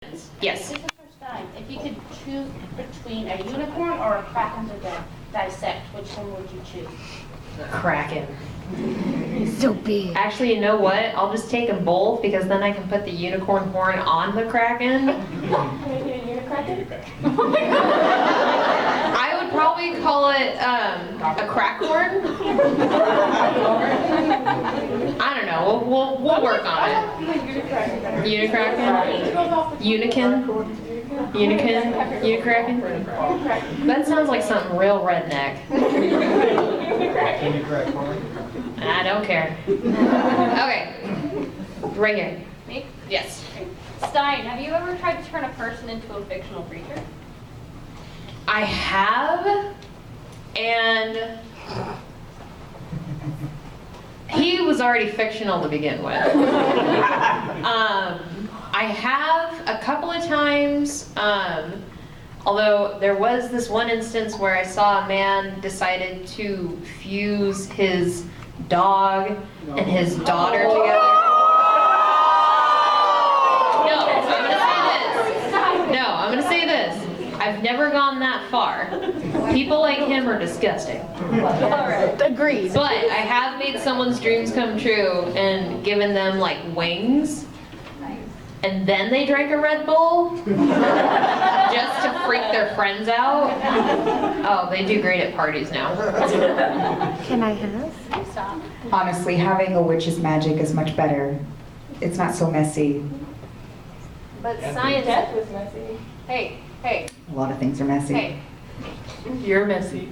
Yes. This is for Stein. If you could choose between a unicorn or a kraken to dissect, which one would you choose? Kraken. He's so big. Actually, you know what? I'll just take them both because then I can put the unicorn horn on the kraken. You're a kraken? I would probably call it a crack horn. I don't know. We'll work on it. Unikraken? Unikraken? That sounds like something real redneck. I don't care. Okay. Right here. Me? Yes. Stein, have you ever tried to turn a person into a fictional creature? I have, and he was already fictional to begin with. I have a couple of times, although there was this one instance where I saw a man decided to fuse his dog and his daughter together. No, I'm gonna say this. I've never gone that far. People like him are disgusting. Agreed. But I have made someone's dreams come true and given them like wings. And then they drank a Red Bull just to freak their friends out. Oh, they do great at parties now. Can I have? Stop. Honestly, having a witch's magic is much better. It's not so messy. But science was messy. Hey. A lot of things are messy. Hey. You're messy.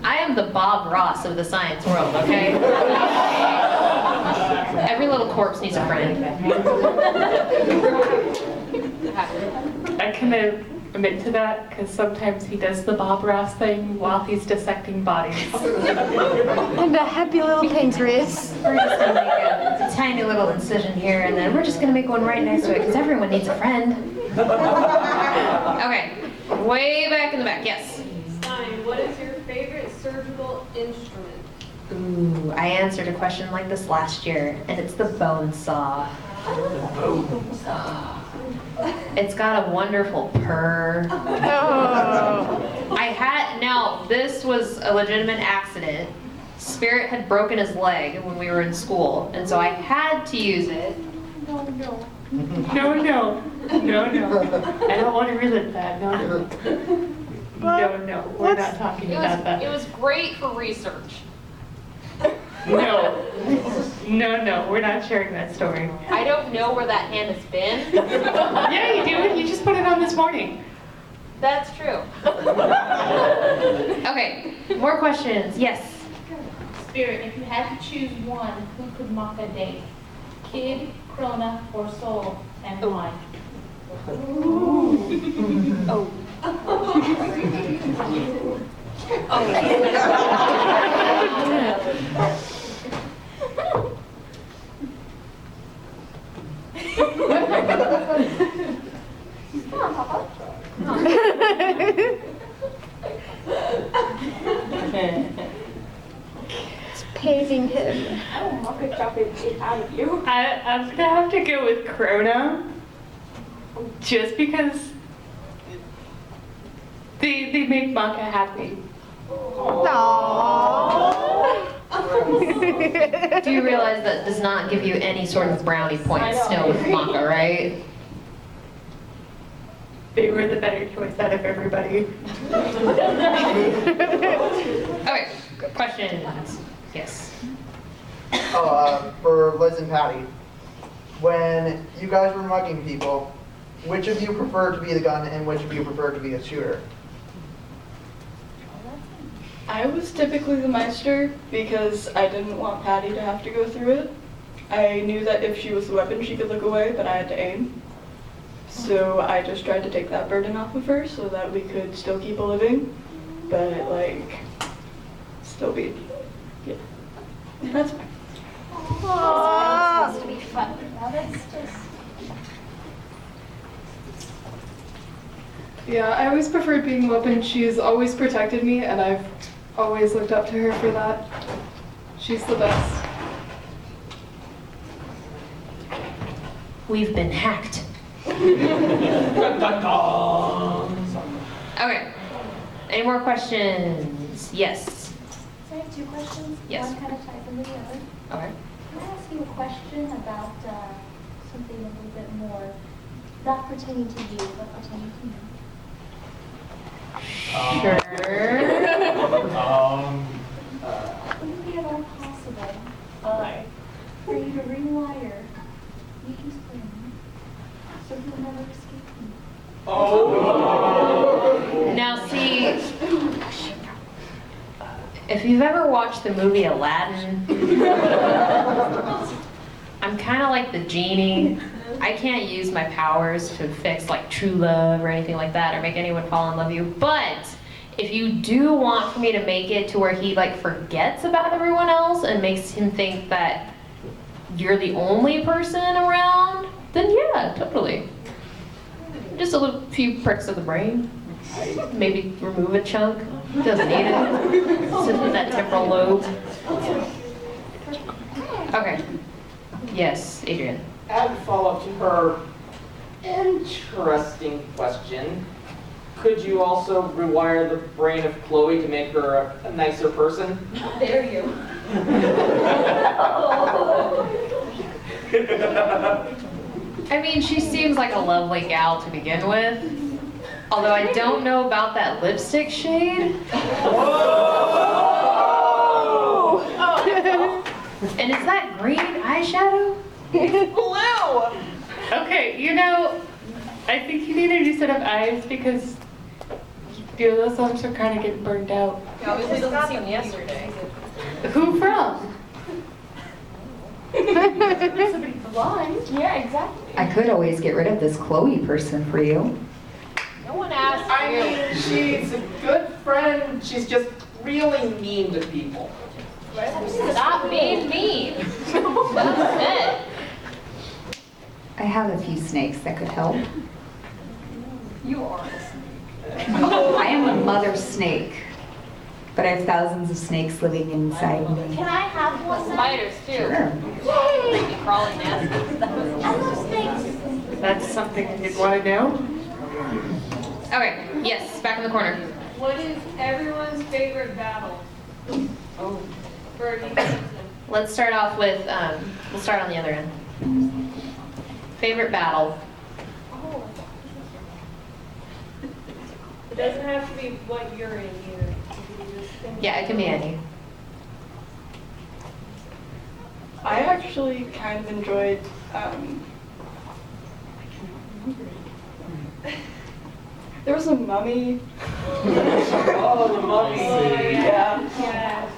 I am the Bob Ross of the science world, okay? Every little corpse needs a friend. I can admit to that because sometimes he does the Bob Ross thing while he's dissecting bodies. And a happy little pancreas. We're just gonna make a tiny little incision here, and then we're just gonna make one right next to it because everyone needs a friend. Okay, way back in the back, yes. Stein, what is your favorite surgical instrument? Ooh, I answered a question like this last year, and it's the bone saw. It's got a wonderful purr. Now this was a legitimate accident. Spirit had broken his leg when we were in school, and so I had to use it. No. I don't want to relive that. No. We're not talking about that. It was great for research. No, we're not sharing that story. I don't know where that hand has been. Yeah, you do. You just put it on this morning. That's true. Okay, more questions. Yes. Spirit, if you had to choose one, who could Maka date? Kid, Crona, or Soul, and why? Come on, Papa. It's paving him. I will Maka chop it out of you. I'm gonna have to go with Crona, just because they make Maka happy. Do you realize that does not give you any sort of brownie points to know with Maka, right? They were the better choice out of everybody. Okay, questions. Yes. For Liz and Patty, when you guys were mugging people, which of you preferred to be the gun and which of you preferred to be a shooter? I was typically the Meister because I didn't want Patty to have to go through it. I knew that if she was the weapon, she could look away, but I had to aim. So I just tried to take that burden off of her so that we could still keep a living, but like, still be, yeah. That's fine. Supposed to be fun. Now that's just... Yeah, I always preferred being weapon. She's always protected me, and I've always looked up to her for that. She's the best. We've been hacked. Okay. Any more questions? Yes. So I have two questions. Yes. One kind of ties into the other. Okay. Can I ask you a question about something a little bit more, not pertaining to you, but pertaining to me? Sure. Would it be at all possible for you to rewire Mickey's brain so he'll never escape me? Now see, if you've ever watched the movie Aladdin, I'm kind of like the genie. I can't use my powers to fix like true love or anything like that or make anyone fall in love with you. But if you do want for me to make it to where he like forgets about everyone else and makes him think that you're the only person around, then yeah, totally. Just a little few pricks of the brain. Maybe remove a chunk. Doesn't need it. Sit with that temporal lobe. Okay. Yes, Adrian. As a follow-up to her interesting question, could you also rewire the brain of Chloe to make her a nicer person? Dare you. I mean, she seems like a lovely gal to begin with. Although I don't know about that lipstick shade. And is that green eyeshadow? It's blue! Okay, you know, I think you need a new set of eyes because those ones are kind of getting burned out. You obviously doesn't see them yesterday. Who from? Somebody blind. Yeah, exactly. I could always get rid of this Chloe person for you. No one asked I you. mean, she's a good friend. She's just really mean to people. Stop being mean. That's it. I have a few snakes that could help. You are. I am the mother snake, but I have thousands of snakes living inside me. Can I have one? Spiders too. Sure. Creepy crawling nasty. I love snakes. That's something you'd want to know? Okay, yes, back in the corner. What is everyone's favorite battle? Oh. For each person. Let's start off with, we'll start on the other end. Favorite battle. Oh. It doesn't have to be what you're in either. You can just think Yeah, it can be any. I actually kind of enjoyed, there was a mummy. Oh, the mummy. Yeah. Yeah.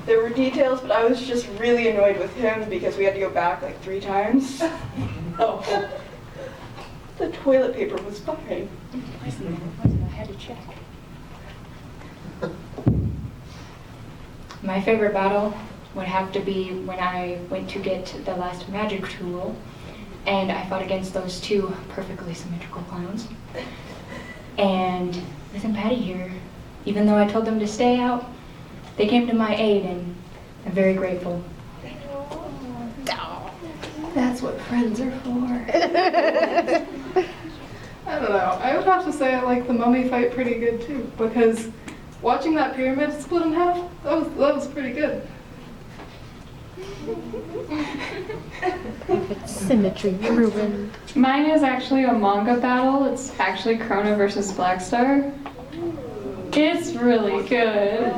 There were details, but I was just really annoyed with him because we had to go back like 3 times. Oh. The toilet paper was fine. I had to check. My favorite battle would have to be when I went to get the last magic tool and I fought against those 2 perfectly symmetrical clowns. And isn't Patty here? Even though I told them to stay out, they came to my aid and I'm very grateful. That's what friends are for. I don't know. I would have to say I like the mummy fight pretty good too, because watching that pyramid split in half, that was pretty good. Symmetry ruined. Mine is actually a manga battle. It's actually Crona versus Blackstar. It's really good.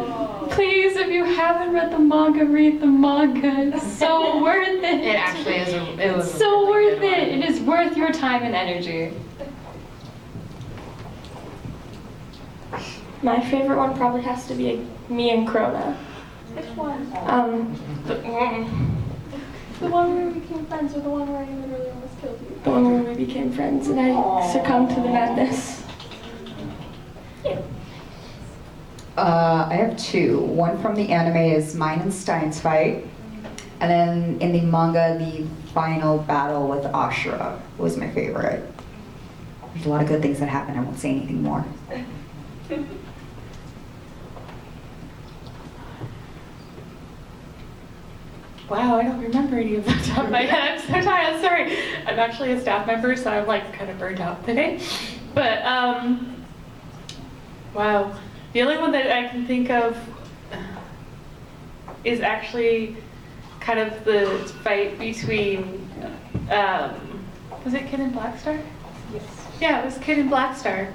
Please, if you haven't read the manga, read the manga. It's so worth it. It actually is. It was It's so worth it. It is worth your time and energy. My favorite one probably has to be me and Crona. Which one? The one where we became friends, or the one where I literally almost killed you? The one where we became friends and I succumbed to the madness. I have 2. One from the anime is mine and Stein's fight. And then in the manga, the final battle with Ashura was my favorite. There's a lot of good things that happen. I won't say anything more. Wow, I don't remember any of the top of my head. I'm so tired. I'm sorry. I'm actually a staff member, so I'm like kind of burnt out today. But wow, the only one that I can think of is actually kind of the fight between was it Kid and Blackstar? Yes. Yeah, it was Kid and Blackstar.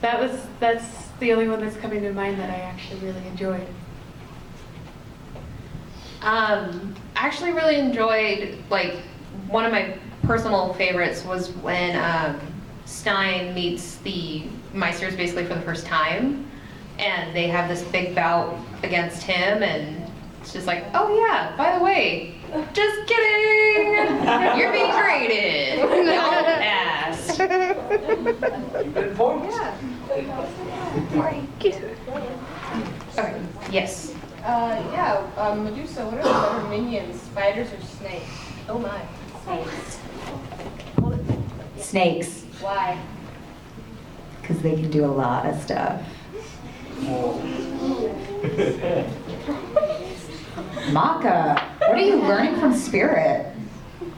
That's the only one that's coming to mind that I actually really enjoyed. I actually really enjoyed, like, one of my personal favorites was when Stein meets the Meisters basically for the first time, and they have this big bout against him, and it's just like, oh yeah, by the way, just kidding, you're being graded. Y'all passed. Good point. Okay, yes. Medusa, what are the better minions, spiders or snakes? Oh my. Snakes, Why? because they can do a lot of stuff. Maka, what are you learning from Spirit?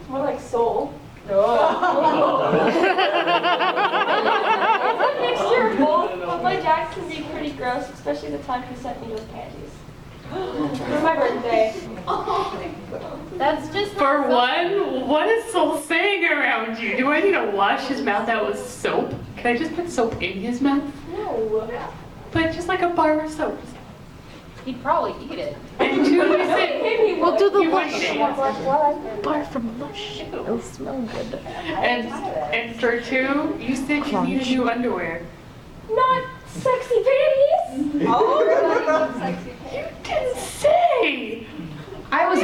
More like soul. Oh. It's a mixture of both, but my Jax can be pretty gross, especially the time he sent me those candies. For my birthday. That's just For one, what is Soul saying around you? Do I need to wash his mouth out with soap? Can I just put soap in his mouth? No. But just like a bar of soap. he'd probably eat it. And two, you said We'll do the mush. Bar from mush. It'll smell good. And for two, you said you needed new underwear. Not sexy panties. You didn't say. I was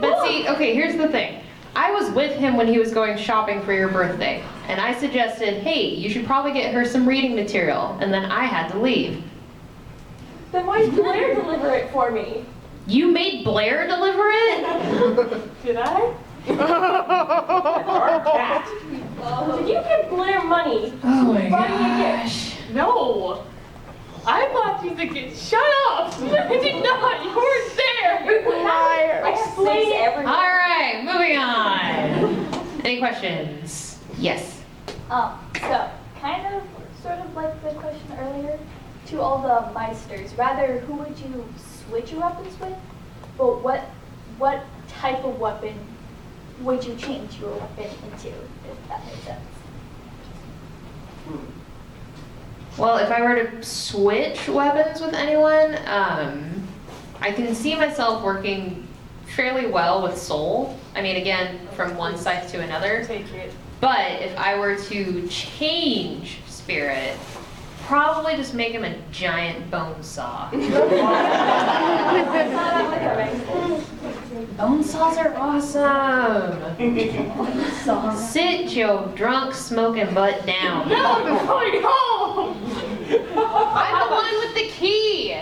but see, okay, here's the thing. I was with him when he was going shopping for your birthday, and I suggested, hey, you should probably get her some reading material, and then I had to leave. Then why did Blair deliver it for me? You made Blair deliver it? Did I? Did you give Blair money? Oh my Buy me a gift. gosh. No. I bought you the gift. Shut up. I did not. You weren't there. Liar. Explain everything. All right, moving on. Any questions? Yes. So, kind of, sort of like the question earlier, to all the Meisters, rather, who would you switch your weapons with? But what type of weapon would you change your weapon into, if that makes sense? Well, if I were to switch weapons with anyone, I can see myself working fairly well with Soul. I mean, again, from one side to another. Take it. But if I were to change Spirit, probably just make him a giant bone saw. Bone saws are awesome. Sit your drunk smoking butt down. No, I'm going home. I'm the one with the key.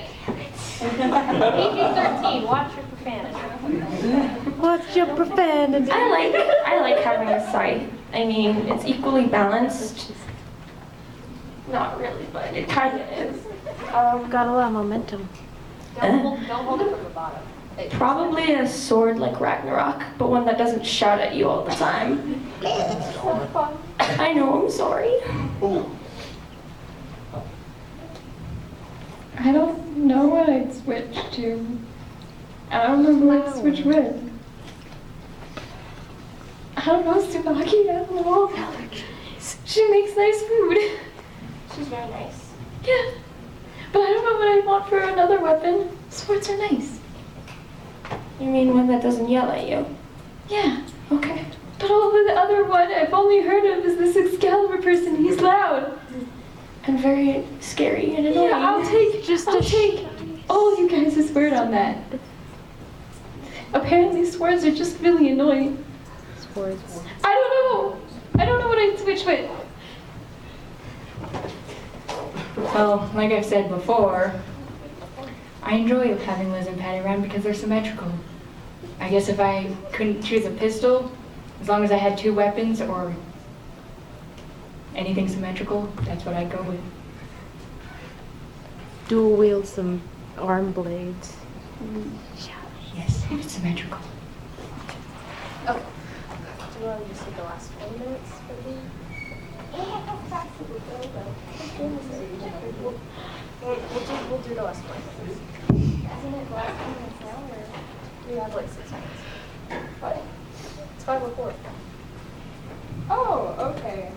PG-13. Watch your profanity. What's your profanity? I like having a sight. I mean, it's equally balanced. Not really, but it kind of is. Got a lot of momentum. Don't hold it from the bottom. Probably a sword like Ragnarok, but one that doesn't shout at you all the time. I know, I'm sorry. I don't know what I'd switch to. I don't know who I'd switch with. I don't know, Tsunaki, I don't know. She makes nice food. She's very nice. Yeah, but I don't know what I'd want for another weapon. Swords are nice. You mean one that doesn't yell at you? Yeah, Okay. but all of the other one I've only heard of is this Excalibur person. He's loud. And very scary and annoying. Yeah, I'll take all you guys' word on that. Apparently swords are just really annoying. Swords. I don't know what I'd switch with. Well, like I've said before, I enjoy having Liz and Patty around because they're symmetrical. I guess if I couldn't choose a pistol, as long as I had two weapons or anything symmetrical, that's what I'd go with. Dual wield some arm blades. Yes, if it's symmetrical. Okay. Do you want to just take the last 20 minutes for the We'll do the last 20 minutes. Isn't it last 10 minutes now, or? We have like 6 minutes. What? It's 5:04. Oh, okay.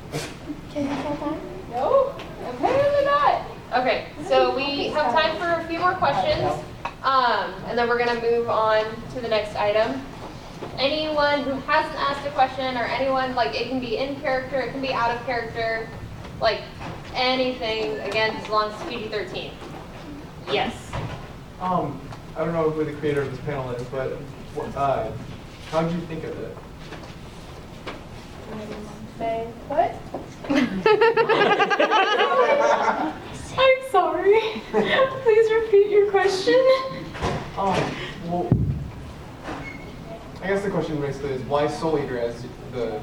Can you tell time? No, apparently not. Okay, so we have time for a few more questions, and then we're gonna move on to the next item. Anyone who hasn't asked a question, or anyone, like, it can be in character, it can be out of character, like, anything, again, as long as it's PG-13. Yes. I don't know who the creator of this panel is, but how did you think of it? Say what? I'm sorry. Please repeat your question. Well, I guess the question basically is why Soul Eater as the...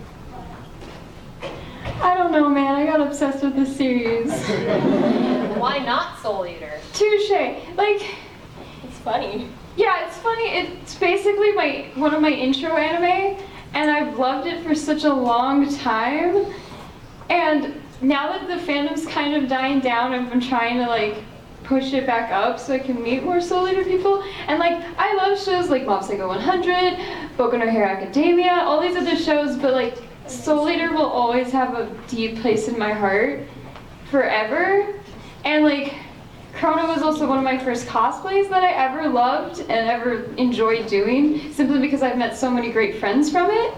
I don't know, man. I got obsessed with this series. Why not Soul Eater? Touche. Like, It's funny. yeah, it's funny. It's basically one of my intro anime, and I've loved it for such a long time. And now that the fandom's kind of dying down, I've been trying to like push it back up so I can meet more Soul Eater people. And like, I love shows like Mob Psycho 100, Boku no Hero Academia, all these other shows, but like Soul Eater will always have a deep place in my heart forever. And like, Crona was also one of my first cosplays that I ever loved and ever enjoyed doing, simply because I've met so many great friends from it.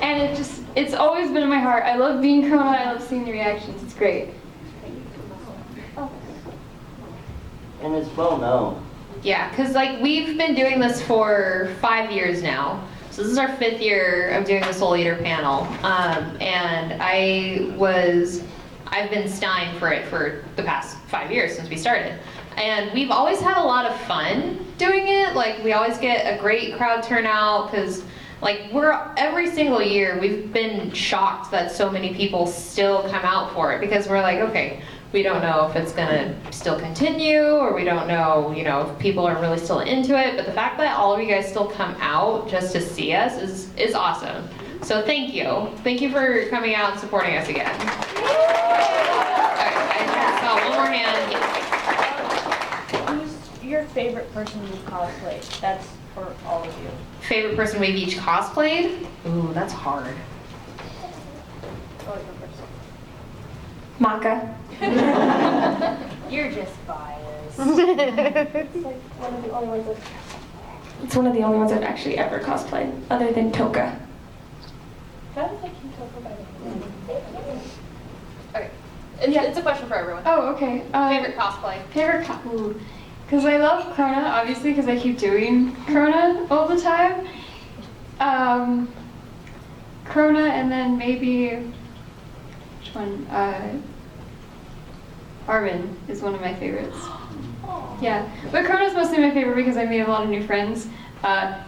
And it's always been in my heart. I love being Crona, I love seeing the reactions, it's great. And it's well known. Yeah, because like we've been doing this for 5 years now. So this is our 5th year of doing the Soul Eater panel. And I've been Stein for it for the past 5 years since we started. And we've always had a lot of fun doing it. Like, we always get a great crowd turnout because like every single year we've been shocked that so many people still come out for it, because we're like, okay, we don't know if it's gonna still continue, or we don't know, if people are really still into it. But the fact that all of you guys still come out just to see us is awesome. So thank you. Thank you for coming out and supporting us again. Alright, I saw one more hand. Yes. Who's your favorite person you've cosplayed? That's for all of you. Favorite person we've each cosplayed? Ooh, that's hard. Oh, your first. Maka. You're just biased. It's like one of the only ones It's one of the only ones I've actually ever cosplayed, other than Toka. That was like you talk about it. Okay. It's a question for everyone. Oh, okay. Favorite cosplay? Because I love Crona, obviously, because I keep doing Crona all the time. Crona, and then maybe, which one? Armin is one of my favorites. Yeah, but Crona's mostly my favorite because I made a lot of new friends.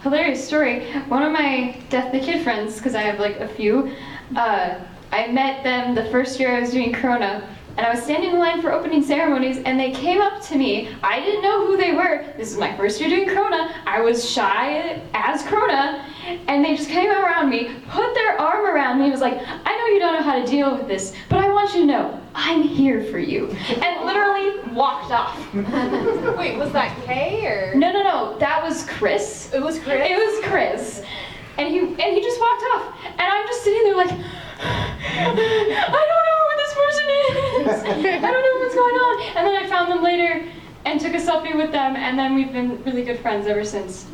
Hilarious story. One of my Death the Kid friends, because I have like a few, I met them the first year I was doing Crona, and I was standing in line for opening ceremonies, and they came up to me. I didn't know who they were. This is my first year doing Crona. I was shy as Crona, and they just came around me, put their arm around me, and was like, I know you don't know how to deal with this, but I want you to know, I'm here for you. And literally walked off. Wait, was that Kay or? No, that was Chris. It was Chris? It was Chris. And he just walked off. And I'm just sitting there like, I don't know who this person is. I don't know what's going on. And then I found them later and took a selfie with them, and then we've been really good friends ever since.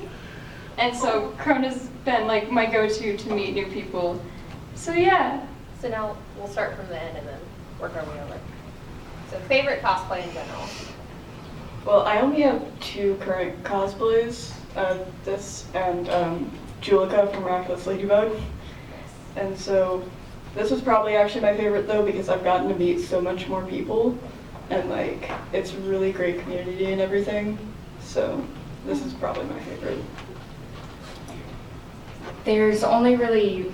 And so Crona's been like my go-to to meet new people. So yeah. So now we'll start from the end and then work our way over. So favorite cosplay in general? Well, I only have 2 current cosplays, this and Julika from Miraculous Ladybug. And so this was probably actually my favorite though, because I've gotten to meet so much more people, and like it's a really great community and everything. So this is probably my favorite. There's only really,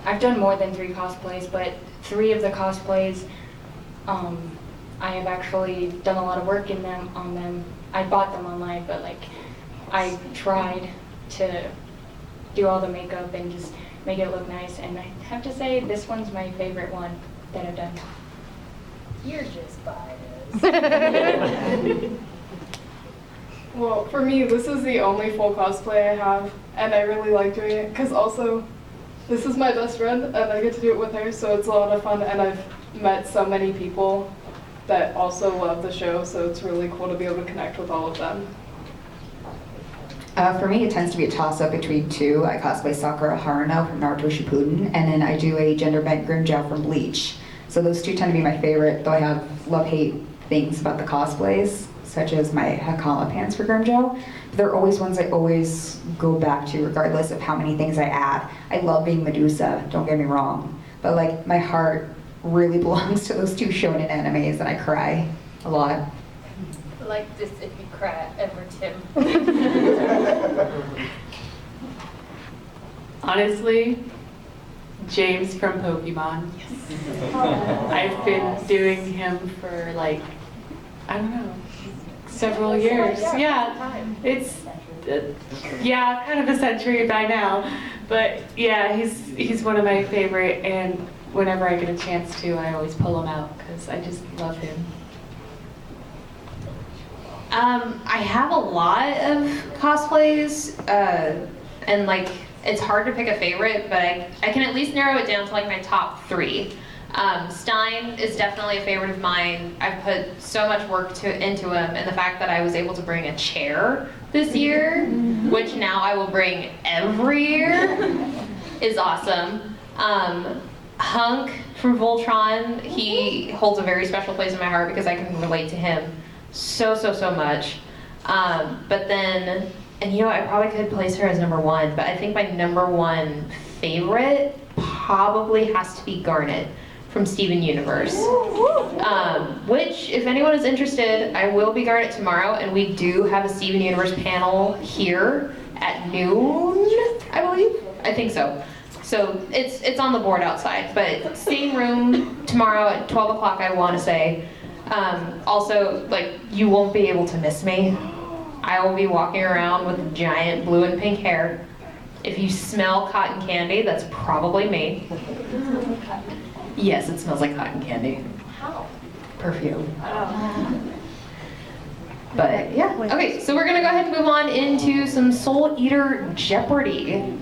I've done more than 3 cosplays, but 3 of the cosplays, I have actually done a lot of work on them. I bought them online, but like I tried to do all the makeup and just make it look nice. And I have to say, this one's my favorite one that I've done. You're just biased. Well, for me, this is the only full cosplay I have, and I really like doing it because also this is my best friend and I get to do it with her, so it's a lot of fun, and I've met so many people that also love the show, so it's really cool to be able to connect with all of them. For me, it tends to be a toss-up between two. I cosplay Sakura Haruno from Naruto Shippuden, and then I do a gender-bent Grimmjow from Bleach. So those two tend to be my favorite, though I have love-hate things about the cosplays, such as my Hakama pants for Grimmjow. They're always ones I always go back to, regardless of how many things I add. I love being Medusa, don't get me wrong, but like my heart really belongs to those two shonen animes, and I cry a lot. Like this if you cry ever, Tim. Honestly, James from Pokemon. I've been doing him for like, I don't know, several years. Yeah, it's kind of a century by now. But yeah, he's one of my favorite, and whenever I get a chance to, I always pull him out because I just love him. I have a lot of cosplays, and like, it's hard to pick a favorite, but I can at least narrow it down to like my top 3. Stein is definitely a favorite of mine. I've put so much work into him, and the fact that I was able to bring a chair this year, which now I will bring every year, is awesome. Hunk from Voltron, he holds a very special place in my heart because I can relate to him so much. But then, and you know, I probably could place her as number 1, but I think my number 1 favorite probably has to be Garnet from Steven Universe. Which, if anyone is interested, I will be Garnet tomorrow, and we do have a Steven Universe panel here at noon, I believe. I think so. So it's on the board outside, but same room tomorrow at 12 o'clock, I want to say. Also, like, you won't be able to miss me. I will be walking around with giant blue and pink hair. If you smell cotton candy, that's probably me. Yes, it smells like cotton candy. How? Perfume. But yeah, okay, so we're gonna go ahead and move on into some Soul Eater Jeopardy.